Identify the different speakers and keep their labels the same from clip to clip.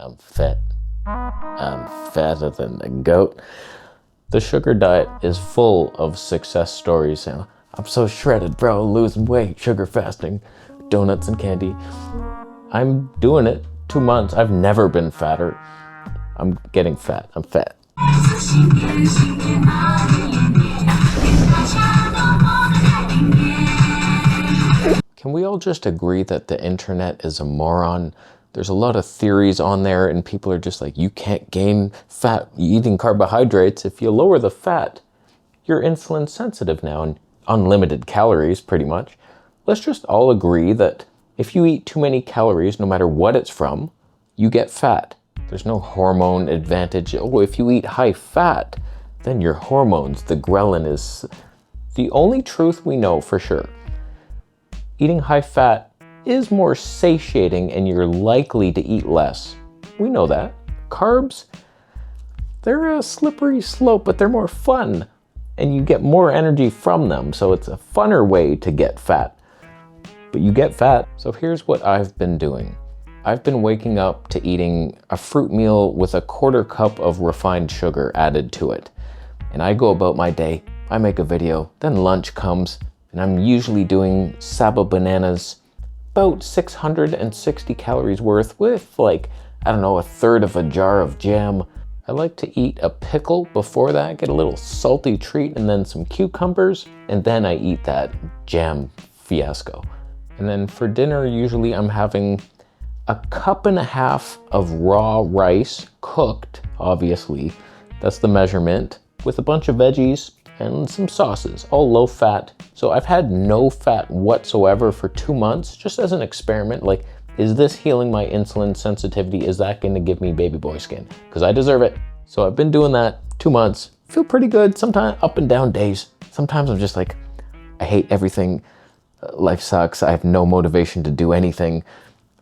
Speaker 1: I'm fat. I'm fatter than a goat. The sugar diet is full of success stories. You know, I'm so shredded, bro, losing weight, sugar fasting, donuts and candy. I'm doing it 2 months. I've never been fatter. I'm getting fat. I'm fat. Can we all just agree that the internet is a moron? There's a lot of theories on there and people are just like, you can't gain fat eating carbohydrates. If you lower the fat, you're insulin sensitive now and unlimited calories pretty much. Let's just all agree that if you eat too many calories, no matter what it's from, you get fat. There's no hormone advantage. Oh, if you eat high fat, then your hormones, the ghrelin is the only truth we know for sure. Eating high fat is more satiating and you're likely to eat less. We know that. Carbs, they're a slippery slope, but they're more fun and you get more energy from them. So it's a funner way to get fat, but you get fat. So here's what I've been doing. I've been waking up to eating a fruit meal with a 1/4 cup of refined sugar added to it. And I go about my day, I make a video, then lunch comes, and I'm usually doing Saba bananas, about 660 calories worth with like, I don't know, 1/3 of a jar of jam. I like to eat a pickle before that, get a little salty treat and then some cucumbers, and then I eat that jam fiasco. And then for dinner, usually I'm having a 1.5 cups of raw rice, cooked, obviously. That's the measurement, with a bunch of veggies and some sauces, all low fat. So I've had no fat whatsoever for 2 months, just as an experiment. Like, is this healing my insulin sensitivity? Is that gonna give me baby boy skin? Because I deserve it. So I've been doing that 2 months. Feel pretty good, sometimes up and down days. Sometimes I'm just like, I hate everything. Life sucks, I have no motivation to do anything.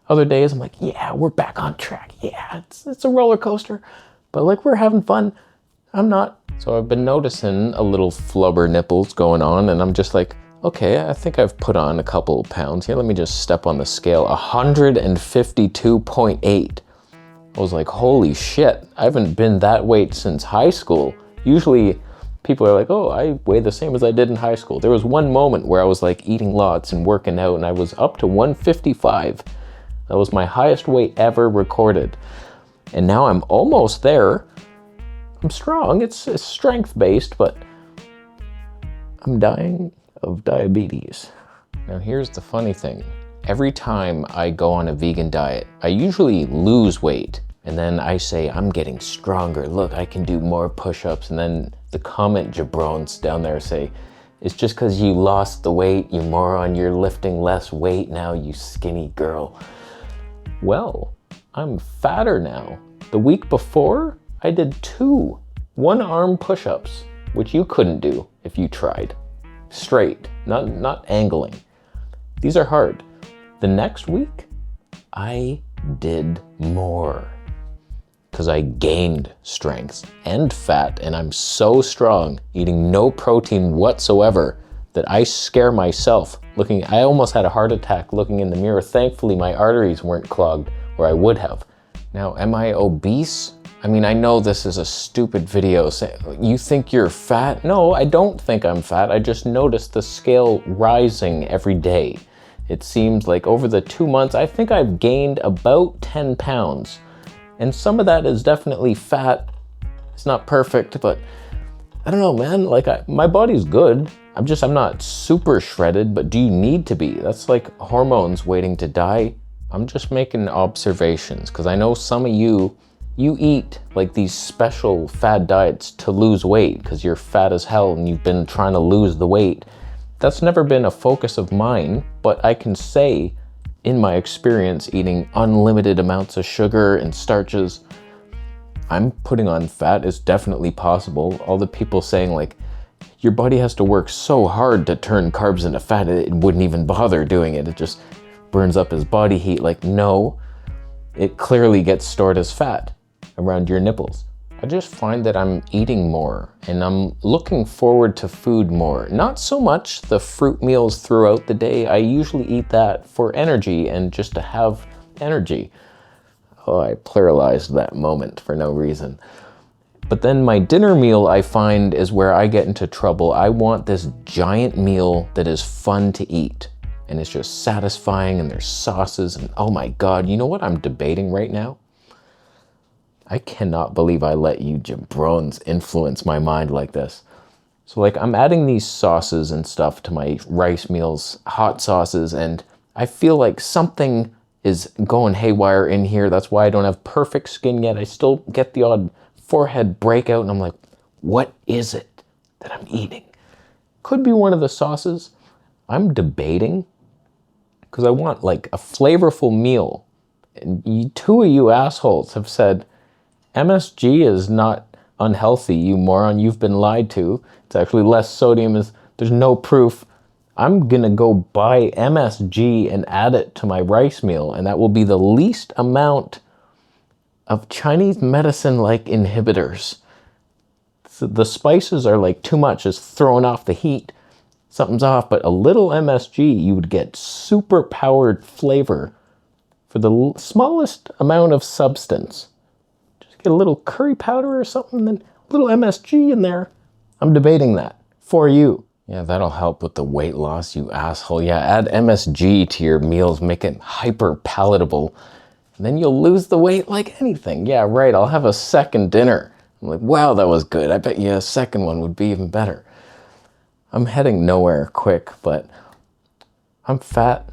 Speaker 1: Other days I'm like, yeah, we're back on track. Yeah, it's a roller coaster, but like we're having fun. I'm not. So I've been noticing a little flubber nipples going on and I'm just like, okay, I think I've put on a couple pounds here. Let me just step on the scale. 152.8. I was like, holy shit, I haven't been that weight since high school. Usually people are like, oh, I weigh the same as I did in high school. There was one moment where I was like eating lots and working out and I was up to 155. That was my highest weight ever recorded. And now I'm almost there. I'm strong, it's strength-based, but I'm dying of diabetes. Now here's the funny thing. Every time I go on a vegan diet, I usually lose weight. And then I say, I'm getting stronger. Look, I can do more push-ups. And then the comment jabrons down there say, it's just because you lost the weight, you moron, you're lifting less weight now, you skinny girl. Well, I'm fatter now. The week before, I did 2 one-arm push-ups, which you couldn't do if you tried. Straight, not angling. These are hard. The next week, I did more because I gained strength and fat, and I'm so strong, eating no protein whatsoever, that I scare myself looking. I almost had a heart attack looking in the mirror. Thankfully, my arteries weren't clogged, or I would have. Now, am I obese? I mean, I know this is a stupid video. You think you're fat? No, I don't think I'm fat. I just noticed the scale rising every day. It seems like over the 2 months, I think I've gained about 10 pounds. And some of that is definitely fat. It's not perfect, but I don't know, man. Like, my body's good. I'm not super shredded, but do you need to be? That's like hormones waiting to die. I'm just making observations because I know some of you eat like these special fad diets to lose weight because you're fat as hell and you've been trying to lose the weight. That's never been a focus of mine, but I can say in my experience eating unlimited amounts of sugar and starches, I'm putting on fat. Is definitely possible. All the people saying like, your body has to work so hard to turn carbs into fat, it wouldn't even bother doing it. It just burns up as body heat. Like, no, it clearly gets stored as fat around your nipples. I just find that I'm eating more and I'm looking forward to food more. Not so much the fruit meals throughout the day. I usually eat that for energy and just to have energy. Oh, I pluralized that moment for no reason. But then my dinner meal, I find, is where I get into trouble. I want this giant meal that is fun to eat. And it's just satisfying, and there's sauces, and oh my God, you know what I'm debating right now? I cannot believe I let you jabrones influence my mind like this. So like I'm adding these sauces and stuff to my rice meals, hot sauces, and I feel like something is going haywire in here. That's why I don't have perfect skin yet. I still get the odd forehead breakout, and I'm like, what is it that I'm eating? Could be one of the sauces. I'm debating because I want like a flavorful meal. And two of you assholes have said, MSG is not unhealthy, you moron. You've been lied to. It's actually less sodium. There's no proof. I'm gonna go buy MSG and add it to my rice meal, and that will be the least amount of Chinese medicine-like inhibitors. So the spices are like too much. It's throwing off the heat. Something's off, but a little MSG, you would get super powered flavor for the smallest amount of substance. Just get a little curry powder or something, then a little MSG in there. I'm debating that for you. Yeah, that'll help with the weight loss, you asshole. Yeah, add MSG to your meals, make it hyper palatable, and then you'll lose the weight like anything. Yeah, right, I'll have a second dinner. I'm like, wow, that was good. I bet you a second one would be even better. I'm heading nowhere quick, but I'm fat,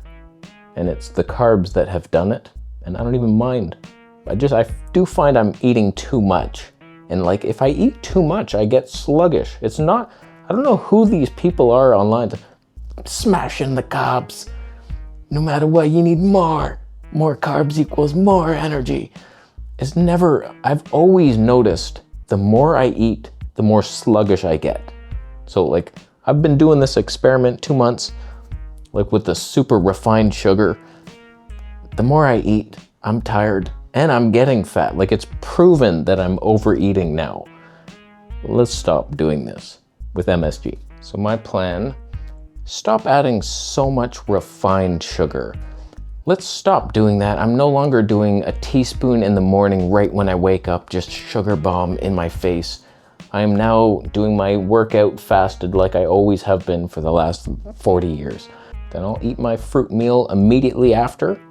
Speaker 1: and it's the carbs that have done it, and I don't even mind. I do find I'm eating too much. And like, if I eat too much, I get sluggish. It's not, I don't know who these people are online to smashing the carbs. No matter what, you need more. More carbs equals more energy. It's never, I've always noticed the more I eat, the more sluggish I get. So like, I've been doing this experiment 2 months, like with the super refined sugar. The more I eat, I'm tired and I'm getting fat. Like, it's proven that I'm overeating now. Let's stop doing this with MSG. So my plan, stop adding so much refined sugar. Let's stop doing that. I'm no longer doing a teaspoon in the morning right when I wake up, just sugar bomb in my face. I am now doing my workout fasted like I always have been for the last 40 years. Then I'll eat my fruit meal immediately after.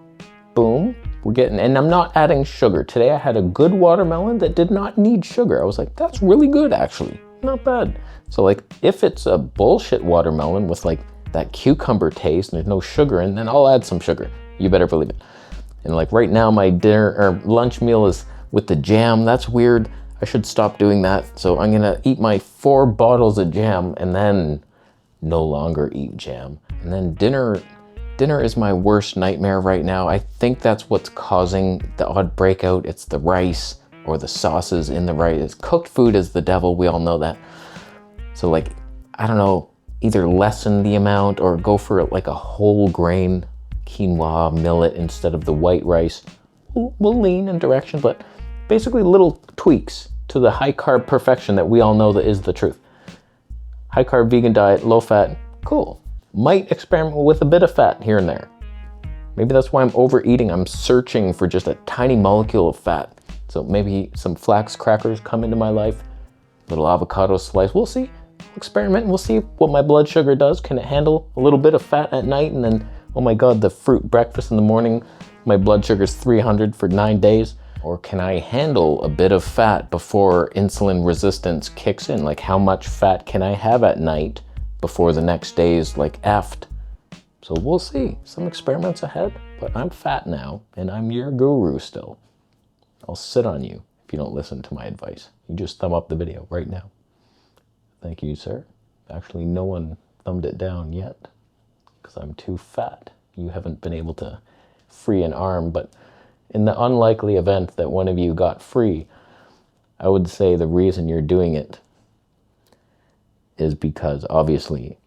Speaker 1: Boom, we're getting, and I'm not adding sugar. Today I had a good watermelon that did not need sugar. I was like, that's really good actually, not bad. So like, if it's a bullshit watermelon with like that cucumber taste and there's no sugar in, then I'll add some sugar. You better believe it. And like right now my dinner or lunch meal is with the jam. That's weird. I should stop doing that. So I'm gonna eat my 4 bottles of jam and then no longer eat jam. And then dinner is my worst nightmare right now. I think that's what's causing the odd breakout. It's the rice or the sauces in the rice. Cooked food is the devil, we all know that. So like, I don't know, either lessen the amount or go for like a whole grain quinoa millet instead of the white rice. We'll lean in direction, but basically little tweaks to the high carb perfection that we all know that is the truth. High carb vegan diet, low fat, cool. Might experiment with a bit of fat here and there. Maybe that's why I'm overeating. I'm searching for just a tiny molecule of fat. So maybe some flax crackers come into my life, little avocado slice. We'll see. We'll experiment and we'll see what my blood sugar does. Can it handle a little bit of fat at night? And then, oh my God, the fruit breakfast in the morning, my blood sugar is 300 for 9 days. Or can I handle a bit of fat before insulin resistance kicks in? Like, how much fat can I have at night before the next day is like effed? So we'll see. Some experiments ahead, but I'm fat now and I'm your guru still. I'll sit on you if you don't listen to my advice. You just thumb up the video right now. Thank you, sir. Actually, no one thumbed it down yet because I'm too fat. You haven't been able to free an arm, but in the unlikely event that one of you got free, I would say the reason you're doing it is because obviously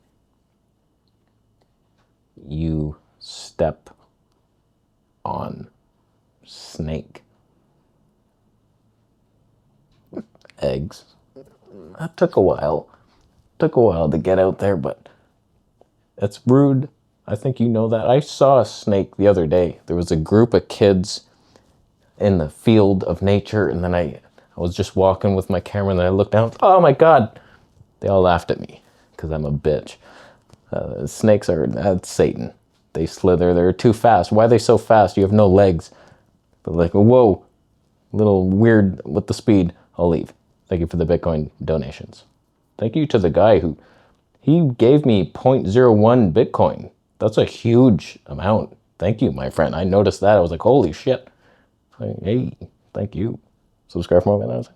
Speaker 1: you step on snake eggs. That took a while. Took a while to get out there, but it's rude. I think you know that. I saw a snake the other day. There was a group of kids in the field of nature, and then I was just walking with my camera, and then I looked down. Oh my God! They all laughed at me because I'm a bitch. Snakes are that's Satan. They slither. They're too fast. Why are they so fast? You have no legs. But like, whoa, a little weird with the speed. I'll leave. Thank you for the Bitcoin donations. Thank you to the guy who he gave me 0.01 Bitcoin. That's a huge amount. Thank you, my friend. I noticed that. I was like, holy shit. Like, hey, thank you. Subscribe for more videos.